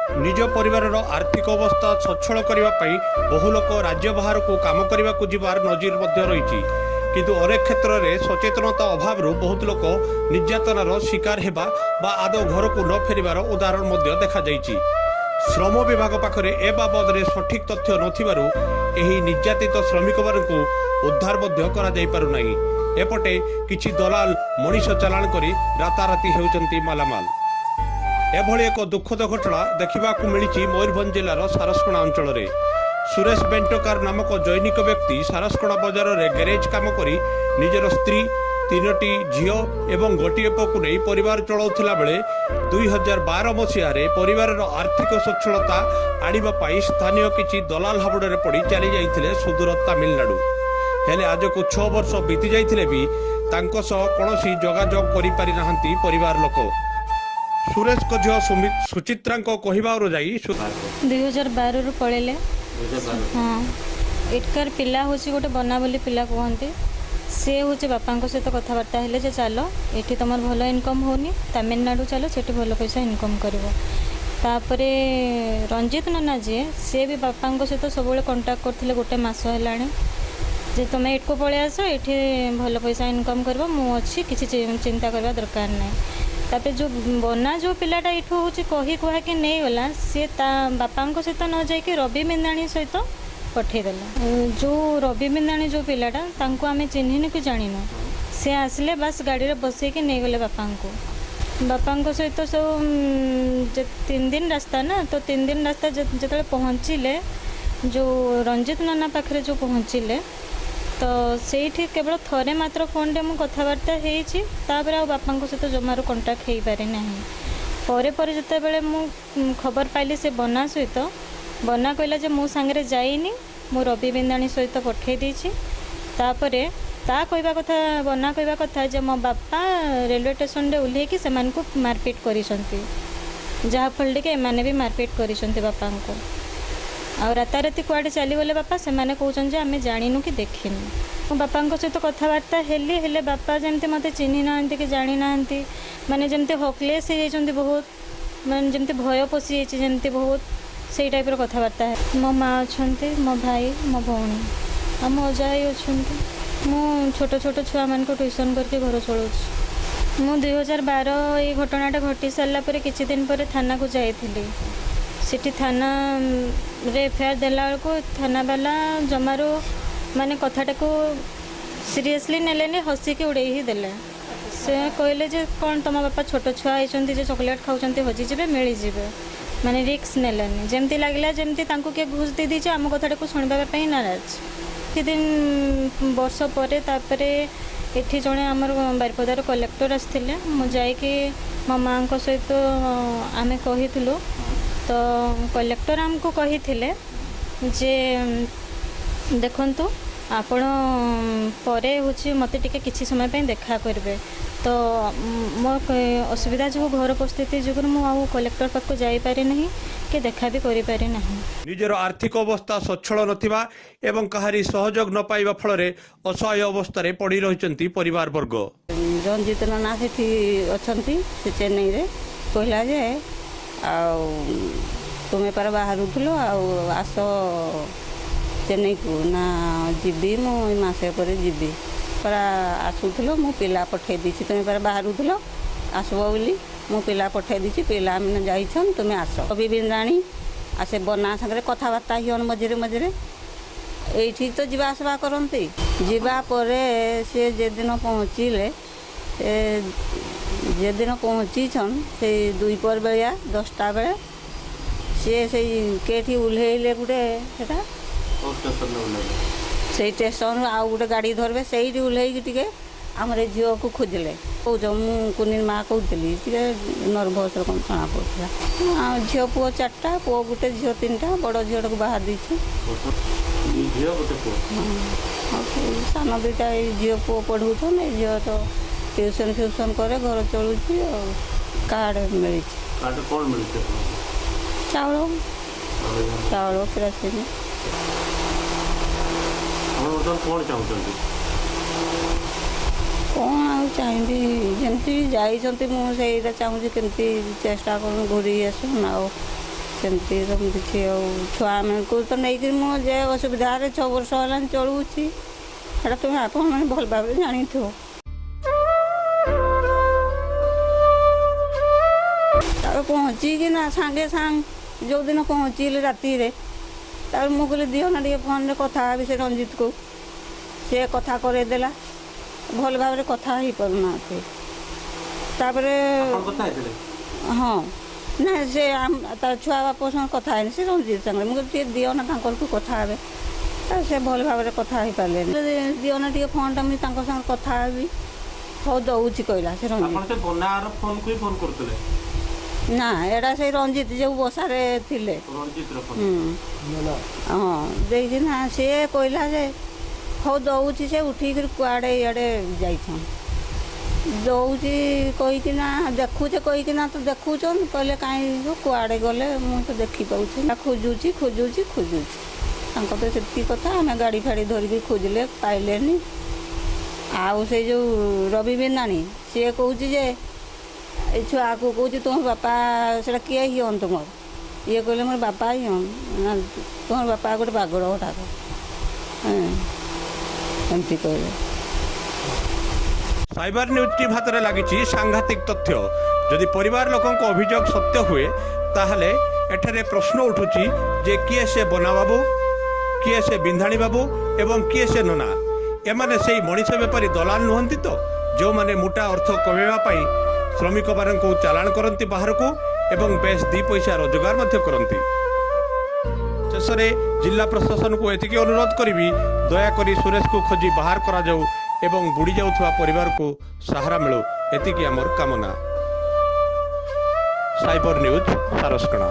निज परिवार आर्थिक अवस्था सच्छल करने बहु लोक राज्य बाहर को काम करने को जीवार नजीर रही किंतु अनेक क्षेत्र में सचेतनता अभाव बहुत लोक निर्यातनार शिकार हेबा बा आदौ घर को न फेरिबार उदाहरण देखा जाइछि। श्रम विभाग पाखरे ए बाबद में सठिक तथ्य नथिबारु एही निर्यातित श्रमिक मानकु उद्धार करा जाई पारु नाही। एपटे किछि दलाल मनीष चालाण करी राताराती हेउचंती मालामाल। एभली एक दुखद घटना देखा मिली मयूरभंज जिलार सारसकोणा अंचल में। सुरेश बेंटकार नामक जैनिक व्यक्ति सारसकोणा बजार में गैरेज काम करी निजर स्त्री 3टी झील एवं गोटे पुओ को नहीं परिवार चलाउथिला बेले 2012 मसीह परिवार आर्थिक सच्छलता आनिबा स्थानीय किछि दलाल हाबुड़े पड़ी चली जाइथिले सुदूर तमिलनाडु। हेले आज को 6 वर्ष बीती जाइथिले भी तांको सह कोनोसी जोगाजोग करि पारि नाहंती परिवार लोक। सुरेश को झील सुचित्रा कहबार जाई 2012 रु पड़ेले। हाँ एटकार पिला हूँ गोटे बना बोली पिला कहते सी हूँ बापा सहित कथबार्ता है जे चलो ये तुम भल इनकम होनी तमिलनाडु चलो से भल पैसा इनकम कर। रंजित नना जी सी भी बापा सहित सब कंटाक्ट करते गोटे मस है जे तुम एट को पलि आस ये भल पैसा इनकम कर मुझे किसी चिंता करवा दरकार ना। तापर जो बना जो पिलाटा ये हूँ कही कह कि नहीं गला सी बापा सहित न जाकि रवि मिंदाणी सहित पठेदेला। जो रवि मिंदाणी जो पिलाटा तांको आम चिन्हनी कि जानिनु सी आसले बस गाड़ी में बसैकी नहीं गले बापा सहित सब 3 दिन रास्ता ना तो 3 दिन रास्ता जो पहुँचले जो रंजित नना पाखे जो पहुँचले तो से केवल थरे मात्र फोन रे मुझे कथबार्ता होपर आ बापा सहित जमार कंटाक्ट हो पारे ना। पर जिते मु खबर पाइली से बना सहित बना कहला जे मो सांगे जाइनी मु रवि बिंदाणी सहित पठे देछि। तापरे ता कहवा कथा बना कहवा कथा जे मो बापा रेलवे स्टेशन रे उल्लेखि से को मारपीट करिसंती जहाँफल के एमाने भी मारपीट करिसंती बापा को। आ राताराति कुआडे चलीगले बापा से माने कहउछन जे आमे जानिनु कि देखिनु। मो बापा सहित कथबार्ता हेले बापा जमती मते चिन्ही नाहंती कि जानी नाहंती माने जमती हकलेस हो बहुत माने जमती भय पशि जमती बहुत से टाइप कथबार्ता है। मो माँ अच्छा मो भाई मो भौणी आ मो अजा ही अच्छा मु छोट छोट छुआ मान को ट्यूशन करके घर चलाऊँ। मु 2012 ये घटनाटा घटी सारापर किछि दिन पर थाना को जाइली। सिटी थाना रे एफआईआर देला को थाना वाला जमारो माने कथाटा को सीरियसली नेलेनी हसिकी उड़े ही देले। से कहले जे कौन तुम बापा छोट छुआ होती जे चॉकलेट खाऊँ हजिजे मिलजे माने रिक्स नेलानी जमती लगला जमती किए घुष दे दीचे आम कथाटा को शुणवाई नाराज। कि दिन वर्ष पर तापरे एठी जड़े आमर बारिपदार कलेक्टर आसते मुझे मो माँ सहित आम कही तो कलेक्टर आमको कही जे देखंतु आपण परे हूँ मत टे कि समय पे देखा करेंगे तो मो असुविधा जो घर परिस्थिति जो मुझे कलेक्टर पाक जापारे ना कि देखा भी करें ना। निजर आर्थिक अवस्था सच्छल नथिबा एवं कहारी सहयोग न पाइबा फल असहाय अवस्था पड़ी रही परिवार वर्ग। रंजित नना से अच्छा से चेन्नई रे कहला जे तुम्हें पर बाहर आस चेन्नई को ना जीवी मुसे पर जीवी पर आसूल मु पिला पठे दी तुम्हें पर बाहर आसब बोली मु पिला पठे दी पिला मैंने जाइछन तुम्हें आस रवि बिंदाणी आसे बना सागर कथबार्ता हिन मझे मझे ये तो जीवा आसवा करती जावापर सी जेदिन पहुँचले जेदिन पहुँचीछन से 2 पर बेलिया 10टा बेले सी से केठी उल्हेले गोटे से स्टेशन आउ गोटे गाड़ी धरवे से उल्हेक टे आमर झील को खोजले कौच मुनि माँ कहती नर्भस कौन जना पड़ा झील पुओ 4टा पुओ गोटे झील 3टा बड़ झील को बाहर दीची सान 2टा झील पुओ पढ़ाऊन ये झील तो ट्यूशन फ्यूशन करे घर चलुची कार्ड मिली चाउल चाउल किरासिन कौन आ चाहिए जमती जाइए मुझे चाहूँगी केमती चेष्टा कर घूरी आसन ସେମିତି ତ କିଛି ଆଉ ଛୁଆମାନଙ୍କୁ ତ ନେଇକି ମୁଁ ଯେ ଅସୁବିଧାରେ 6 ବର୍ଷ ହେଲାଣି ଚଳୁଛି ସେଇଟା ତୁମେ ଆପଣମାନେ ଭଲ ଭାବରେ ଜାଣିଥିବ। ତାପରେ ପହଞ୍ଚିକିନା ସାଙ୍ଗେ ଯେଉଁଦିନ ପହଞ୍ଚିଲେ ରାତିରେ ତାପରେ ମୁଁ କହିଲି ଦିଅ ନା ଟିକେ ଫୋନ୍ରେ କଥା ହେବି ସେ ରଞ୍ଜିତକୁ। ସେ କଥା କରେଇଦେଲା, ଭଲ ଭାବରେ କଥା ହେଇପାରୁନାହାନ୍ତି। ତାପରେ ହଁ ନା ସେ ତା ଛୁଆ ବାପ ସାଙ୍ଗେ କଥା ହେଇନି, ସେ ରଞ୍ଜିତ ସାଙ୍ଗରେ ମୁଁ କହିଲି ଟିକେ ଦିଅ ନା ତାଙ୍କରକୁ କଥା ହେବେ। ସେ ଭଲ ଭାବରେ କଥା ହେଇପାରିଲେନି। ଦିଅ ନା ଟିକେ ଫୋନ୍ଟା ମୁଁ ତାଙ୍କ ସାଙ୍ଗରେ କଥା ହେବି। ହଉ ଦେଉଛି କହିଲା ସେ ରଞ୍ଜିତ। ନା ଏଇଟା ସେଇ ରଞ୍ଜିତ ଯେଉଁ ବସାରେ ଥିଲେ ହଁ ଦେଇକିନା ସିଏ କହିଲା ଯେ ହଉ ଦେଉଛି। ସେ ଉଠିକିରି କୁଆଡ଼େ ଇଆଡ଼େ ଯାଇଛନ୍ ଦେଉଛି କହିକିନା ଦେଖୁଛେ କହିକିନା ତ ଦେଖୁଛନ୍। କହିଲେ କାହିଁ କୁଆଡ଼େ ଗଲେ ମୁଁ ତ ଦେଖିପାରୁଛି ନା ଖୋଜୁଛି ତାଙ୍କ ତ ସେତିକି କଥା। ଆମେ ଗାଡ଼ି ଫାଡ଼ି ଧରିକି ଖୋଜିଲେ ପାଇଲେନି। ଆଉ ସେଇ ଯେଉଁ ରବି ବେନାନୀ ସିଏ କହୁଛି ଯେ এই ଛୁଆକୁ କହୁଛି ତୁମ ବାପା ସେଇଟା କିଏ ହିଅନ୍ ତୁମର? ଇଏ କହିଲେ ମୋର ବାପା ହିଅନ୍ ନା ତୁମର ବାପା ଗୋଟେ ପାଗଳ ହଠାକ ଏମିତି କହିଲେ। ସାଇବର ନ୍ୟୁଜ୍ ଟିମ୍ ହାତରେ ଲାଗିଛି ସାଂଘାତିକ ତଥ୍ୟ। ଯଦି ପରିବାର ଲୋକଙ୍କ ଅଭିଯୋଗ ସତ୍ୟ ହୁଏ ତାହେଲେ ଏଠାରେ ପ୍ରଶ୍ନ ଉଠୁଛି ଯେ କିଏ ସେ ବନା ବାବୁ, କିଏ ସେ ବିନ୍ଧାଣୀ ବାବୁ ଏବଂ କିଏ ସେ ନନା? ଏମାନେ ସେଇ ମଣିଷ ବେପାରୀ ଦଲାଲ ନୁହନ୍ତି ତ, ଯେଉଁମାନେ ମୋଟା ଅର୍ଥ କମାଇବା ପାଇଁ ଶ୍ରମିକମାନଙ୍କୁ ଚାଲାଣ କରନ୍ତି ବାହାରକୁ ଏବଂ ବେଶ 2 ପଇସା ରୋଜଗାର ମଧ୍ୟ କରନ୍ତି। ଶେଷରେ ଜିଲ୍ଲା ପ୍ରଶାସନକୁ ଏତିକି ଅନୁରୋଧ କରିବି, ଦୟାକରି ସୁରେଶକୁ ଖୋଜି ବାହାର କରାଯାଉ ଏବଂ ବୁଡ଼ି ଯାଉଥିବା ପରିବାରକୁ ସାହାରା ମିଳୁ, ଏତିକି ଆମର କାମନା। Cyber news ସାରସ୍କଣା।